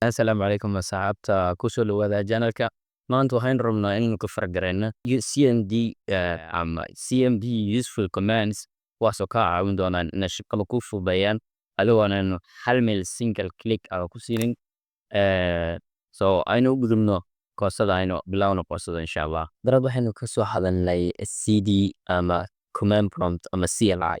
Assalaamu calaykum asxaabta kusoo dhawaada channelka. Maanta waxaan rabnaa inaan ka fargareyno CMD ama CMD useful commands kuwaasoo ka caawin doonaan inay shaqada ku fududeeyaan adigoonan hal meel single click ku siinin. Aynu u gudubno koorsada aynu bilowno koorsada insha Allah. Darad waxaynu ka soo hadalnay CD ama command prompt ama CLI.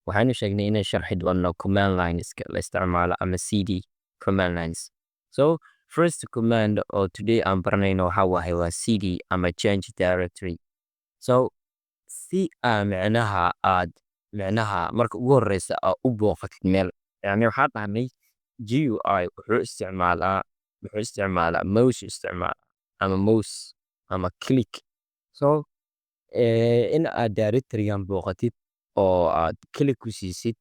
waxaanu sheegnay inay sharxi doono command lines la isticmaalo ama CD command lines. So first command or today I'm baranayno waxa waaye waa CD ama change directory. So si micnaha marka ugu horeysa u booqatid meel, yani waxaa dhahnay GUI wuxuu isticmaalaa mouse ama mouse ama click. So in aad directory-gan booqatid oo aad click ku siisid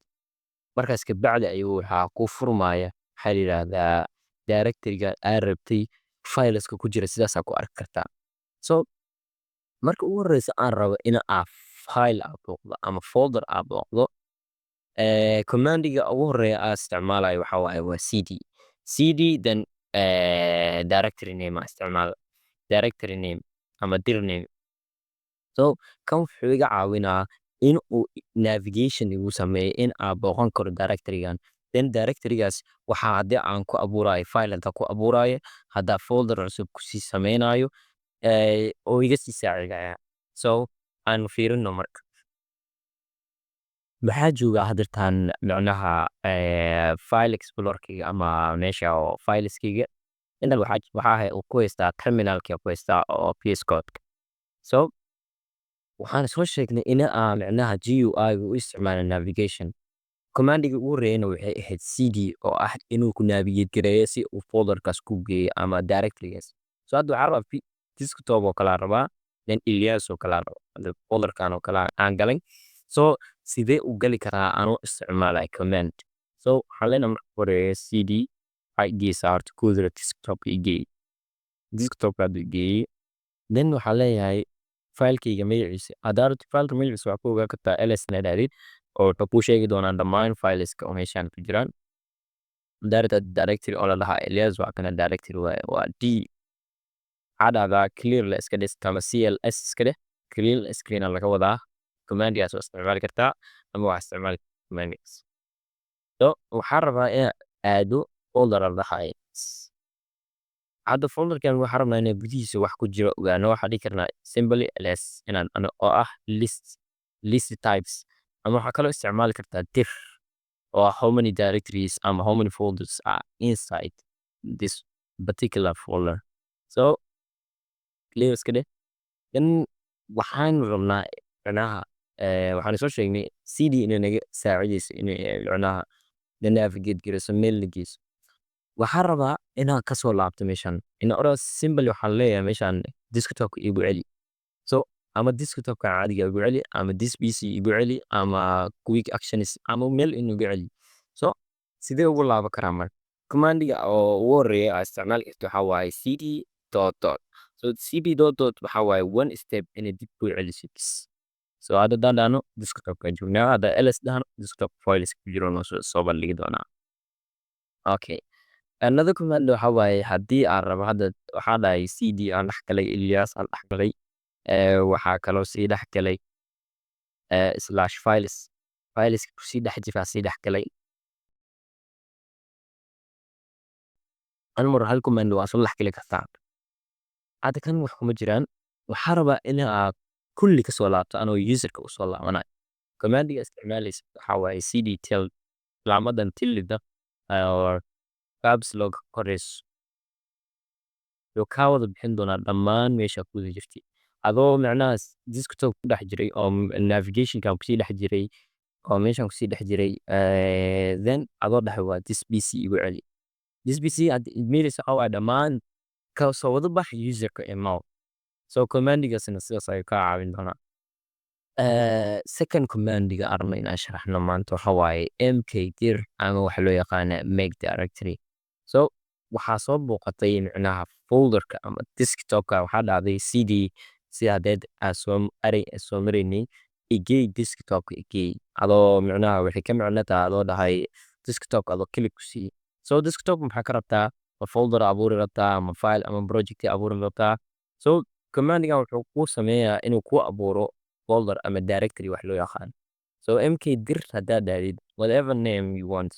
markaas ka bacdi ayuu waxaa ku furmaya waxaa la yiraahdaa directory-ga aad rabtay fileska ku jira sidaas ku arki kartaa. So marka ugu horeysa aan rabo in aan file booqdo ama folder booqdo, commandiga ugu horeeya aan isticmaalayo waxa waaye waa cd then directory name isticmaalo directory name ama dir name. So kan wuxuu iga caawinaa in uu navigation igu sameeyo in aan booqan karo directory-gan. Then directory-gaas waxaa haddii aan ku abuurayo file inta ku abuurayo haddaa folder cusub ku sii sameynayo oo iga sii saacidaya. So aan fiirino marka maxaa jooga hadirtaan micnaha file explorer-kayga ama meesha oo fileskayga inta waxaa ku haystaa terminalka ku haystaa oo PS Code. So waxaan soo sheegnay in aan micnaha GUI u isticmaalo navigation. Commandiga ugu horeeyana waxay ahayd CD oo ah inuu ku navigate gareeyo si uu folderkaas ku geeyo ama directory-gaas. So hadda waxaa rabaa desktop oo kala rabaa then Ilyas oo kala rabaa folderkan oo kala aan galay. So sidee u gali karaa anoo isticmaalay command. So waxaan leenahay marka hore CD id kudra desktop igey desktop igey then waxaan leeyahay filekayga magaciisa adaarto fileka magaciisa waxaa ku ogaa kartaa ls nadaarid oo wuxuu kuu sheegi doonaa dhammaan fileska oo meeshaan ku jiraan. Directory oo la dhahaa Ilyas waa kana directory waa d cadada clear la iska dhis ama cls iska dheh clear screen laga wadaa commandigaas oo isticmaali kartaa ama waa isticmaali commandigaas. So waxaan rabaa in aado folder la dhahaa hadda folderkan waxaan rabnaa in gudihiisa wax ku jiro ogaano waxaa dhihi karnaa simply ls inaan oo ah list types ama waxaa kaloo isticmaali kartaa dir or how many directories how many folders are inside this particular folder. So clear iska dheh then waxaan rabnaa micnaha waxaan soo sheegnay CD inay naga saacidayso inay micnaha navigate gareyso meel la geyso. waxaan rabaa inaan ka soo laabto meeshan in order simply waxaan leeyahay meeshan desktop igu celi. So ama desktop caadiga igu celi ama this PC igu celi ama quick actions ama meel igu celi. So sidee ugu laaban karaa marka commandiga oo ugu horeeya aan isticmaali karto waxa waaye cd dot dot. So cd dot dot waxa waaye one step in dib ku celisid. So hadda daandano desktop ka joognaa hadda ls dahno desktop files ku jiro noo soo bandhigi doonaa. Okay. Another command waxa waaye haddii aan rabo hadda waxaa dhahay CD aan dhex galay Ilyas aan dhex galay waxaa kaloo sii dhex galay /files ku sii dhex jiraa sii dhex galay mar hal command waa soo dhex gali kartaa. hadda kan wax kuma jiraan waxaa rabaa in aad kulli ka soo laabto anoo userka u soo laabanayo. commandiga isticmaalaysa waxa waaye cd tell laamadan tilida or caps lock koreyso yo ka wada bixin doonaa dhammaan meesha ku jirtay adoo micnaha desktop ku dhex jiray oo navigation kan ku sii dhex jiray oo meeshan ku sii dhex jiray then adoo dhahay waa this PC igu celi. This PC ad meelaysa oo dhammaan ka soo wada bax userka email. So commandigaasna sidaas ay ka caawin doonaa. Second commandiga arma in aan sharaxno maanta waxa waaye mkdir ama waxa loo yaqaan make directory. So waxaa soo booqatay micnaha folderka ama desktopka waxaa dhacday cd sidadeed soo maraynay igey desktopka igey adoo micnaha waxay ka micno tahay adoo dhahay desktopka adoo click ku sii. So desktop maxaa ka rabtaa ma folder abuuri rabtaa ama file ama project abuuri rabtaa. So command-gan wuxuu kuu sameeyaa inuu kuu abuuro folder ama directory wax loo yaqaan. So mk dir haddaad dhahdid whatever name you want,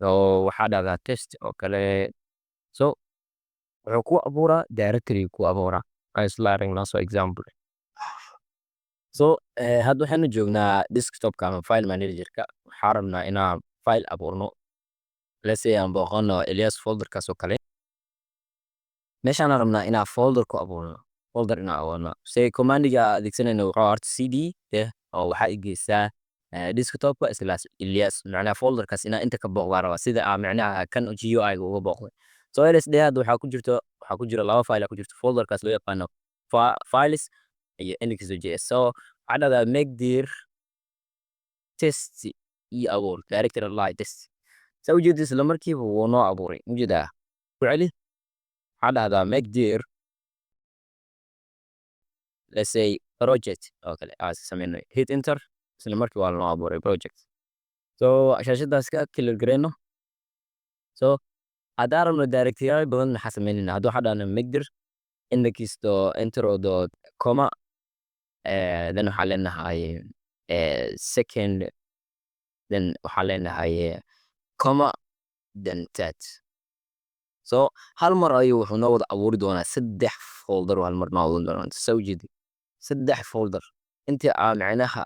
so waxaa dhahdaa test oo kale. So wuxuu kuu abuuraa directory kuu abuuraa. Aan isla aragnaa so example. So hadda waxaanu joognaa desktopka ama file managerka. Waxaan rabnaa inaan file abuurno. Let's say aan booqano Elias folderkaas oo kale. meeshaan aan rabnaa inaan folder ku abuurno. Folder inaan abuurno. Say command-ga adeegsanayno wuxuu horta cd oo waxaa igeysaa desktopka islaas Elias. Macnaha folderkaas inaan inta ka booqdaa rabaa sida macnaha kan GUI-ga uga booqday. So LSD hadda waxaa ku jira laba file ku jirto folderkaas loo yaqaano files iyo index.js. So waxaa dhahdaa make dir test iyo abuur directory line test. So ujeedis isla markiiba wuu noo abuuray. Ujeedaa ku celi waxaa dhahdaa make dir let's say project oo kale sameyno hit enter isla markii waa noo abuuray project. So shaashadaas ka clear gareyno. So haddaan rabno directory badan maxaa sameynayna hadda waxaa dhahdaa make dir index.intro.comma then waxaa leenahay second then waxaa leenahay comma then that. So hal mar ayuu wuxuu noo wada abuuri doonaa 3 folder hal mar noo wada doonaa. Soo jeedi 3 folder inta macnaha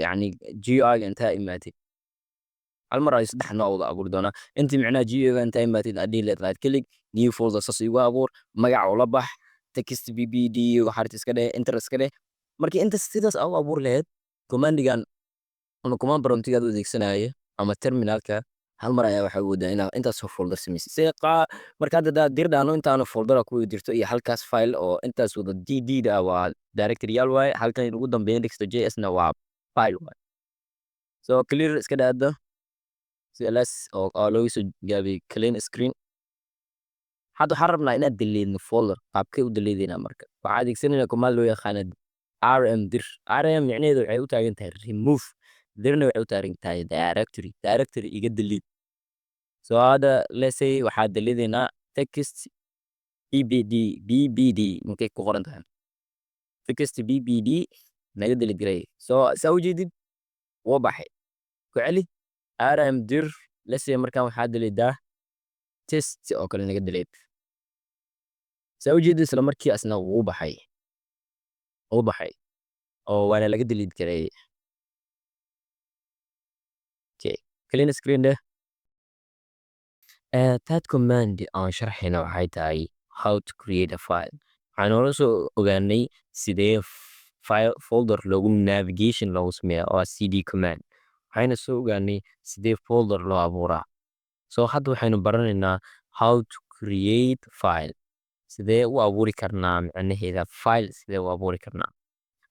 yani GUI inta imaatid hal mar ayuu 3 noo wada abuuri doonaa. Inta macnaha GUI inta imaatid adii right click new folder saas igu abuur magac oo la bax text bbd waxaad iska dheh enter iska dheh. Markii inta sidaas aad u abuur lahayd command-gan ama command prompt-ga aad adeegsanaayo ama terminalka hal mar ayaa waxa uu inaa intaas folder sameysay. Si marka hadda dir dhaano intaanu folder ku jirto iyo halkaas file oo intaas wada dd waa directory yaal waaye halkan ugu dambeeyay index.js na waa file waaye. So clear iska dhaada CLS oo loo soo gaabiyay clean screen. hadda waxaan rabnaa inaad deleedno folder qaabkee u deleedeynaa marka waxaa adeegsanaynaa command loo yaqaano rm dir. rm micnaheedu waxay u taagan tahay remove, dirna waxay u taagan tahay directory iga delete. So hadda let's say waxaa deleedeynaa text bbd markay ku qoran tahay text bbd naga delete garay. So saa u jeedid wuu baxay ku celi rm dir let's say markaan waxaa deleedaa test oo kale naga delete. saa u jeedid isla markii asna wuu baxay oo waana laga delete garay. Okay clean screen deh. That command aan sharxayna waxay tahay how to create a file. waxaan noola soo ogaanay sidee file folder loogu navigation loogu sameeyaa oo cd command. waxayna soo ogaanay sidee folder loo abuuraa. So hadda waxaynu baranaynaa how to create file. sidee u abuuri karnaa macnaheeda file sidee u abuuri karnaa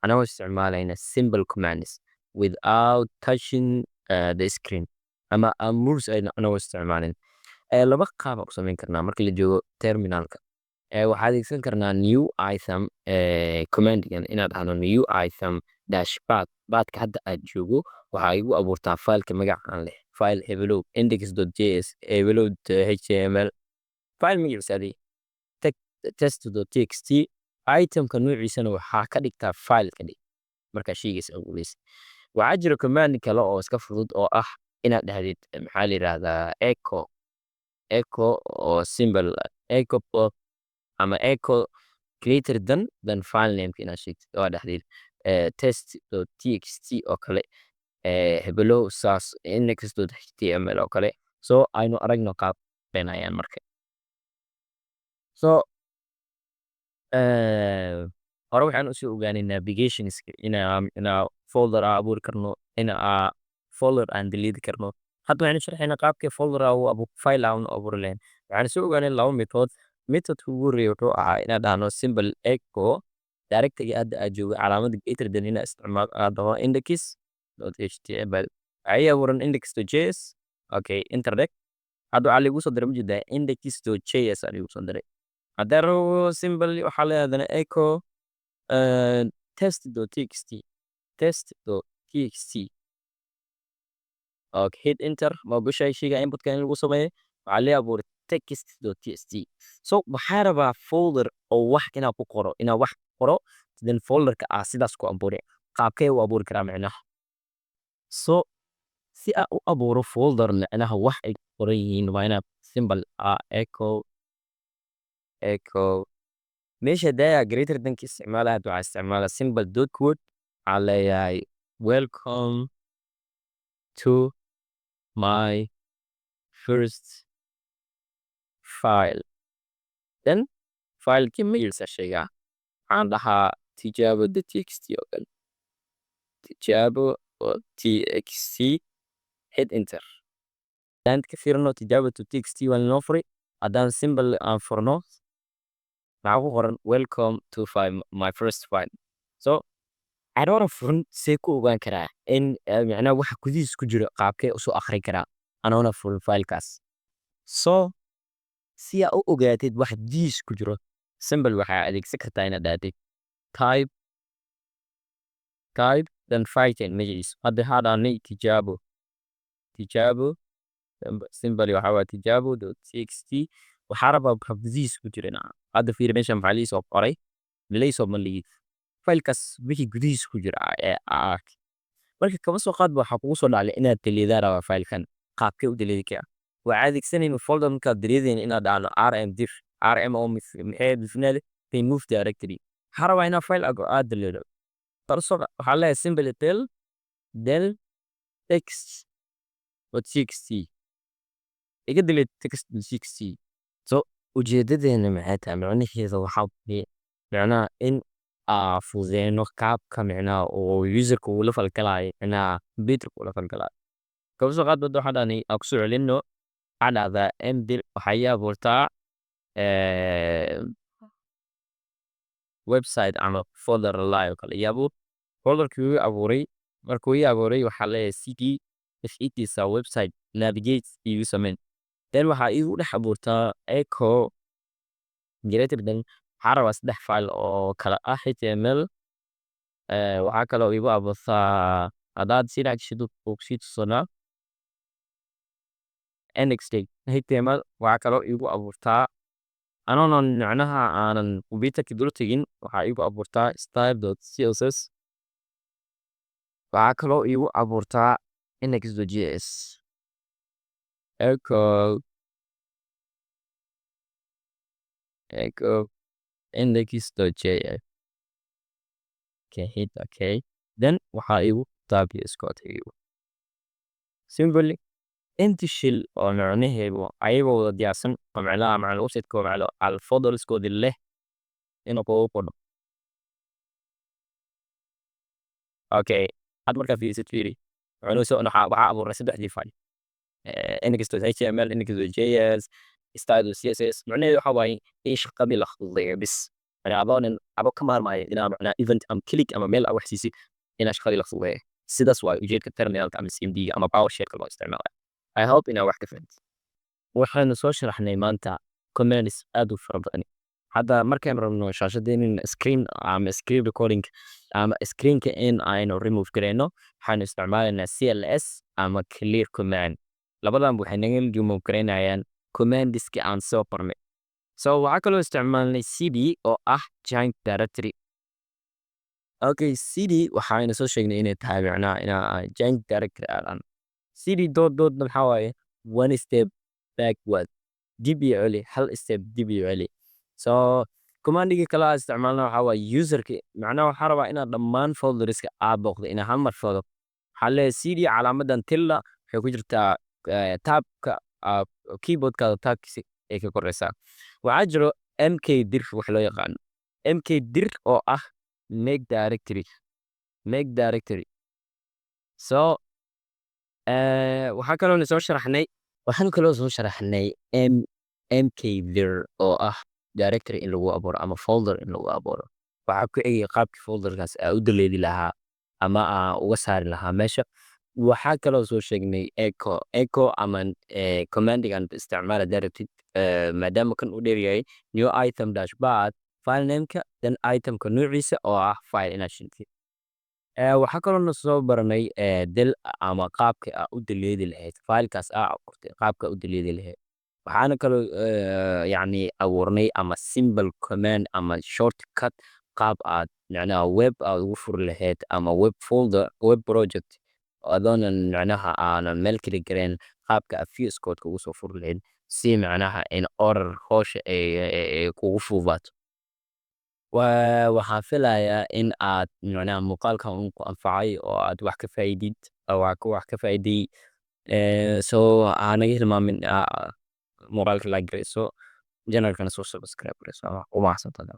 anagoo isticmaalayna simple commands without touching the screen ama moves anagoo isticmaalin. laba qaab aan u samayn karnaa marka la joogo terminalka. waxaa adeegsan karnaa new item command-gan inaad dhahdo new item dashpad badka hadda aad joogo waxaa igu abuurtaa fileka magacaan leh file hebelow index.js hebelow.html file magaciisa test.txt itemka noociisana waxaa ka dhigtaa file ka dhig marka shaygiisa abuuraysa. waxaa jira command kale oo iska fudud oo ah inaad dhahdid maxaa la yiraahdaa echo oo symbol echo ama echo greater than file name inaad sheegtid oo dhahdid test.txt oo kale hebelow saas index.html oo kale. So aynu aragno qaab beenayaan marka. So hore waxaan usoo ogaanay navigation inaa folder abuuri karno inaa folder aan delete karno. hadda waxaan sharxaynaa qaabkee folder file aan abuuri lahayn. waxaan soo ogaanay laba method ugu horeeya wuxuu ahaa inaan dhahno simple echo directory hadda aad joogo calaamada greater than inaa isticmaalo adoo index.html ayay abuuran index.js. okay interdect hadda waxaa lagu soo diray ujeedaa index.js lagu soo diray. haddii rabo simple waxaa leedahay echo test.txt okay hit enter ma gashay shayga input-ka in lagu sameeyo waxaa la abuuray text.txt. So waxaan rabaa folder oo wax inaan ku qoro, inaan wax qoro, then folderka sidaas ku abuuri. Qaabkee u abuuri karaa micnaha? So si aan u abuuro folder micnaha wax ay qoran yihiin waa inaad symbol echo meesha daya greater than ka isticmaalaha waxaa isticmaala symbol dot quote waxaa leeyahay welcome to my first file. Then filekii magaciisa sheegaa waxaan dhahaa tijaabo.txt oo kale tijaabo.txt hit enter. Haddaan ka fiirino tijaabo.txt waa inoo furay. Haddaan symbol aan furno maxaa ku qoran welcome to my first file. So adoona furin see ku ogaan karaa in micnaha waxa gudihiis ku jiro qaabkee usoo akhrin karaa anoona furin filekaas. So si aa u ogaatid wax gudihiis ku jiro symbol waxaa adeegsan kartaa inaad dhahdid type then fileken magaciisa. Hadda waxaa dhahnay tijaabo symbol waxaa waa tijaabo.txt waxaa rabaa waxa gudihiis ku jira hadda fiiri meeshan maxaa liisoo qoray liisoo maligi filekaas wixii gudihiis ku jira ark marka kaba soo qaad waxaa kugu soo dhacay inaad deleedaa rabaa filekan qaabkee u deleedi karaa waa adeegsanayno folder markaad deleedayna inaad dhahno rm oo maxay defined remove directory waxaa rabaa inaad file aad deleedo waxaa leeyahay symbol del text.txt iga delete text.txt. So ujeedadeena maxay tahay micnaheedu waxaa micnaha in fududeyno qaabka micnaha oo userka uu la falgalayo micnaha computerka uu la falgalayo. Kaba soo qaad waxaa dhahnay aan kusoo celino waxaa dhahdaa mdil waxaa ii abuurtaa website ama folder lalaayo kale ii abuur folderkii uu abuuray markuu ii abuuray waxaa leeyahay cd website website navigate igu sameyn. Then waxaa iigu dhex abuurtaa echo greater than waxaa rabaa 3 file oo kala html waxaa kaloo iigu abuurtaa haddaad sidaad shido kusii tusanaa nxt html waxaa kaloo iigu abuurtaa anoonan micnaha aanan computerka dul tegin waxaa iigu abuurtaa style.css waxaa kaloo iigu abuurtaa index.js echo index.js hit okay then waxaa iigu taabiya scott simply inti shil oo micnaheedu ayagoo wada diyaarsan oo micnaha macna website-ka macna al folderskoodi leh inuu kugu qoro okay had markaa fiirisid fiiri waxaa abuuray 3 file index.html index.js style.css macnaheedu waxaa waaye in shaqadii la fududeeyo bis abo ka maarmaayo inaa macnaa event ama click ama meel wax siisi inaa shaqadii la fududeeyo sidaas waa ujeedka terminalka ama cmd ama powershellka loo isticmaalayo. I hope inaa wax ka fahanti waxaanu soo sharaxnay maanta commnds aad u fara badan hadda markaan rabno shaashadeenin screen ama screen recording ama screenka in aynu remove gareyno waxaanu isticmaalaynaa cls ama clear command labadan waxay naga remove gareynayaan commandska aan soo qornay. So waxaa kaloo isticmaalnay cd oo ah giant directory. Okay cd waxaaynu soo sheegnay inay tahay micnaha inaa giant directory aan cd dot maxaa waaye one step backward dib iyo celi hal step dib iyo celi. So commandigii kale aan isticmaalna waxaa waaye userka macnaha waxaa rabaa inaad dhammaan folderska aad booqdo inaa hal mar fado waxaa leeyahay cd calaamadan tilla waxay ku jirtaa taabka keyboardkaada taabkiisa ay ka koreysaa. Waxaa jiro mk dir wax loo yaqaano mk dir oo ah make directory. So waxaan kaloo soo sharaxnay mkdir oo ah directory in lagu abuuro ama folder in lagu abuuro waxaa ku egaya qaabkii folderkaas aa u daleedi lahaa ama aa uga saari lahaa meesha. waxaa kaloo soo sheegnay echo ama commandigan isticmaala directory maadaama kan u dheer yahay new item dashboard file nameka then itemka nuuciisa oo ah file inaad shintid. waxaa kaloo na soo baranay del ama qaabka aa u daleedi lahayd filekaas aa abuurtay qaabka u daleedi lahayd waxaana kaloo yacni abuurnay ama simple command ama shortcut qaab aad macnaha web aad ugu furi lahayd ama web folder web project adoonan macnaha aanan meel kala galeen qaabka aad VS Code ugu soo furi lahayd si macnaha in order howsha ay kugu fududaato. Waxaan filayaa in aad macnaha muuqaalkan uu ku anfacay oo aad wax ka faa'iidid oo wax ka faa'iiday. So naga hilmaamin muuqaalka like gareyso channelkana soo subscribe gareyso. Waa mahadsantahay.